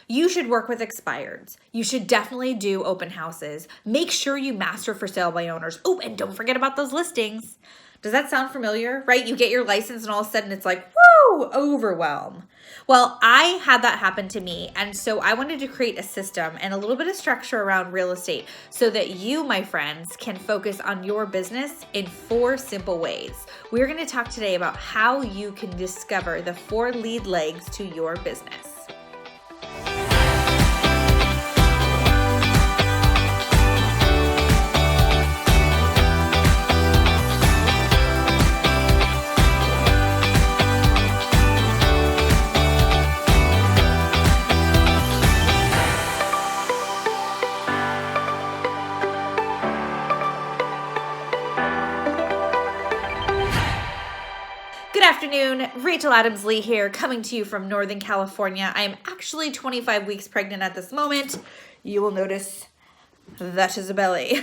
You should work with expireds. You should definitely do open houses. Make sure you master for sale by owners. Oh, and don't forget about those listings. Does that sound familiar, right? You get your license and all of a sudden it's like, woo, overwhelm. Well, I had that happen to me. And so I wanted to create a system and a little bit of structure around real estate so that you, my friends, can focus on your business in 4 simple ways. We're going to talk today about how you can discover the 4 lead legs to your business. Good afternoon, Rachel Adams-Lee here, coming to you from Northern California. I am actually 25 weeks pregnant at this moment. You will notice that is a belly.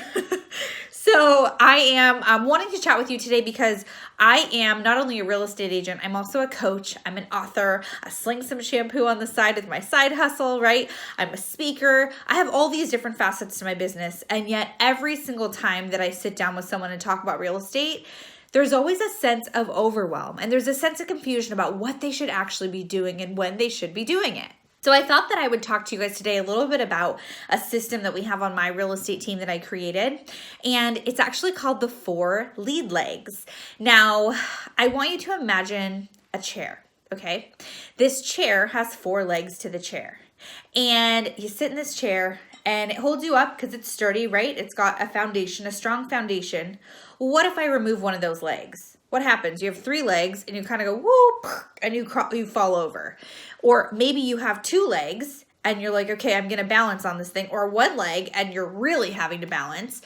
So I am wanting to chat with you today because I am not only a real estate agent, I'm also a coach, I'm an author, I sling some shampoo on the side with my side hustle, right? I'm a speaker. I have all these different facets to my business, and yet every single time that I sit down with someone and talk about real estate, there's always a sense of overwhelm and there's a sense of confusion about what they should actually be doing and when they should be doing it. So I thought that I would talk to you guys today a little bit about a system that we have on my real estate team that I created. And it's actually called the 4 lead legs. Now, I want you to imagine a chair, okay? This chair has 4 legs to the chair. And you sit in this chair and it holds you up because it's sturdy, right? It's got a foundation, a strong foundation. What if I remove one of those legs? What happens? You have 3 legs and you kind of go whoop and you fall over. Or maybe you have 2 legs and you're like, okay, I'm going to balance on this thing, or 1 leg and you're really having to balance.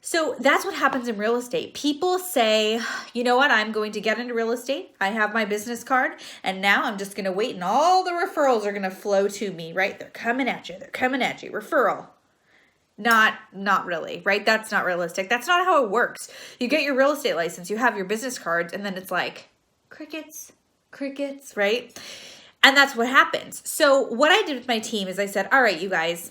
So that's what happens in real estate. People say, you know what, I'm going to get into real estate. I have my business card and now I'm just going to wait and all the referrals are going to flow to me, right? They're coming at you. They're coming at you. Referral. Not really, right? That's not realistic. That's not how it works. You get your real estate license, you have your business cards, and then it's like crickets, right? And that's what happens. So what I did with my team is I said, all right, you guys,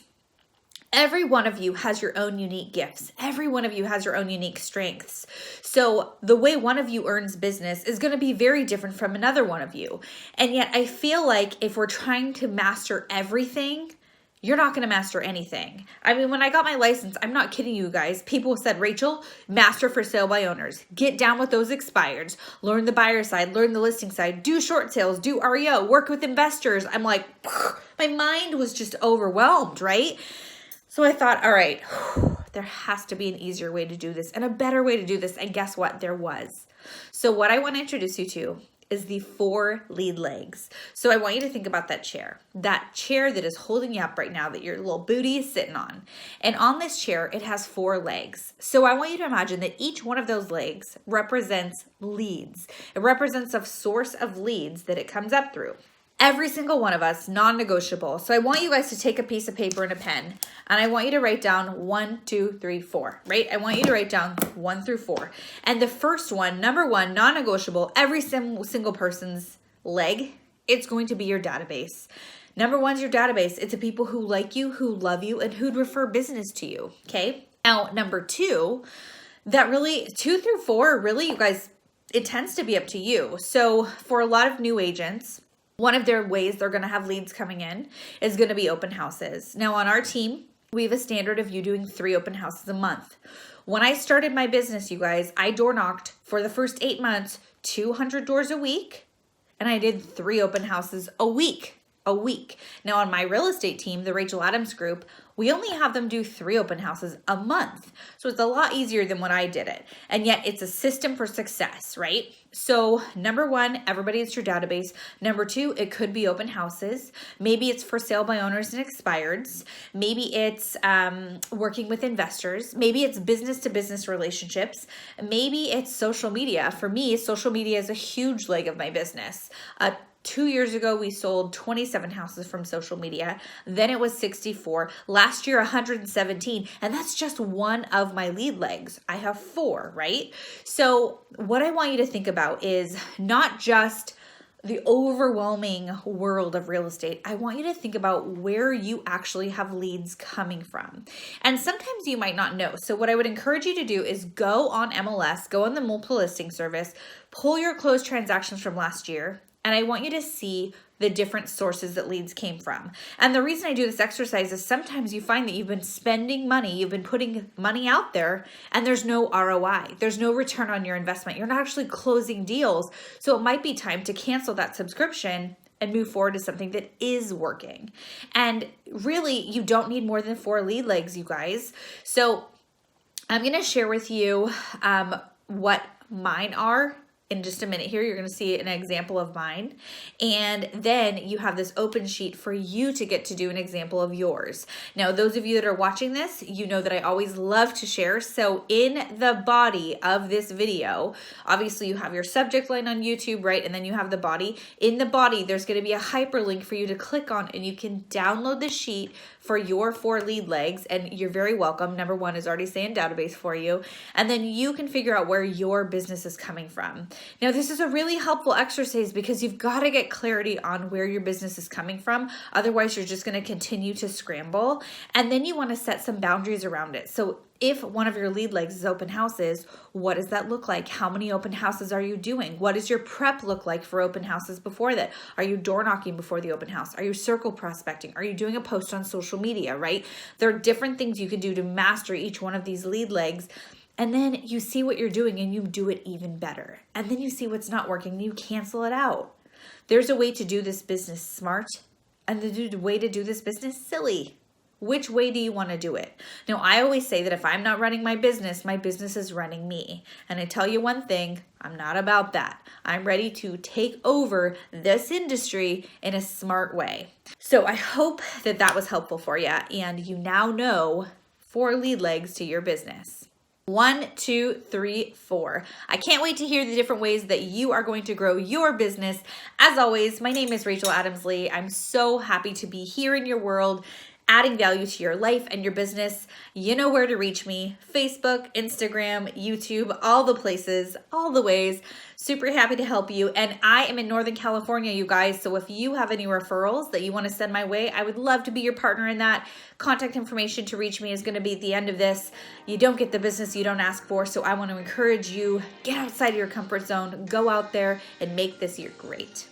every one of you has your own unique gifts. Every one of you has your own unique strengths. So the way one of you earns business is going to be very different from another one of you. And yet I feel like if we're trying to master everything, you're not going to master anything. I mean, when I got my license, I'm not kidding you guys. People said, Rachel, master for sale by owners. Get down with those expireds. Learn the buyer side, learn the listing side, do short sales, do REO, work with investors. I'm like, my mind was just overwhelmed, right? So I thought, all right, there has to be an easier way to do this and a better way to do this. And guess what? There was. So what I want to introduce you to is the 4 lead legs. So I want you to think about that chair that is holding you up right now, that your little booty is sitting on. And on this chair, it has 4 legs. So I want you to imagine that each one of those legs represents leads. It represents a source of leads that it comes up through. Every single one of us, non-negotiable. So I want you guys to take a piece of paper and a pen, and I want you to write down 1, 2, 3, 4, right? I want you to write down 1 through 4. And the first one, number 1, non-negotiable, every single person's leg, it's going to be your database. Number 1 is your database. It's the people who like you, who love you, and who'd refer business to you, okay? Now, number 2, 2 through 4, really, you guys, it tends to be up to you. So for a lot of new agents, one of their ways they're going to have leads coming in is going to be open houses. Now on our team, we have a standard of you doing 3 open houses a month. When I started my business, you guys, I door knocked for the first 8 months, 200 doors a week, and I did 3 open houses a week. Now on my real estate team, the Rachel Adams group, we only have them do 3 open houses a month. So it's a lot easier than when I did it. And yet it's a system for success, right? So number 1, everybody is your database. Number 2, it could be open houses. Maybe it's for sale by owners and expireds. Maybe it's working with investors. Maybe it's business to business relationships. Maybe it's social media. For me, social media is a huge leg of my business. 2 years ago, we sold 27 houses from social media. Then it was 64. Last year, 117. And that's just one of my lead legs. I have 4, right? So what I want you to think about is not just the overwhelming world of real estate, I want you to think about where you actually have leads coming from. And sometimes you might not know. So what I would encourage you to do is go on MLS, go on the multiple listing service, pull your closed transactions from last year, and I want you to see the different sources that leads came from. And the reason I do this exercise is sometimes you find that you've been spending money, you've been putting money out there, and there's no ROI. There's no return on your investment. You're not actually closing deals. So it might be time to cancel that subscription and move forward to something that is working. And really, you don't need more than 4 lead legs, you guys. So I'm going to share with you what mine are. In just a minute here, you're going to see an example of mine. And then you have this open sheet for you to get to do an example of yours. Now, those of you that are watching this, you know that I always love to share. So in the body of this video, obviously you have your subject line on YouTube, right? And then you have the body. In the body, there's going to be a hyperlink for you to click on, and you can download the sheet for your 4 lead legs, and you're very welcome. Number 1 is already saying database for you. And then you can figure out where your business is coming from. Now, this is a really helpful exercise because you've got to get clarity on where your business is coming from. Otherwise, you're just going to continue to scramble. And then you want to set some boundaries around it. So if one of your lead legs is open houses, what does that look like? How many open houses are you doing? What does your prep look like for open houses before that? Are you door knocking before the open house? Are you circle prospecting? Are you doing a post on social media, right? There are different things you can do to master each one of these lead legs. And then you see what you're doing and you do it even better. And then you see what's not working and you cancel it out. There's a way to do this business smart and the way to do this business silly. Which way do you want to do it? Now, I always say that if I'm not running my business is running me. And I tell you one thing, I'm not about that. I'm ready to take over this industry in a smart way. So I hope that that was helpful for you. And you now know 4 lead legs to your business. 1, 2, 3, 4. I can't wait to hear the different ways that you are going to grow your business. As always, my name is Rachel Adams-Lee. I'm so happy to be here in your world, adding value to your life and your business. You know where to reach me: Facebook, Instagram, YouTube, all the places, all the ways. Super happy to help you. And I am in Northern California, you guys. So if you have any referrals that you want to send my way, I would love to be your partner in that. Contact information to reach me is going to be at the end of this. You don't get the business you don't ask for. So I want to encourage you, get outside of your comfort zone, go out there and make this year great.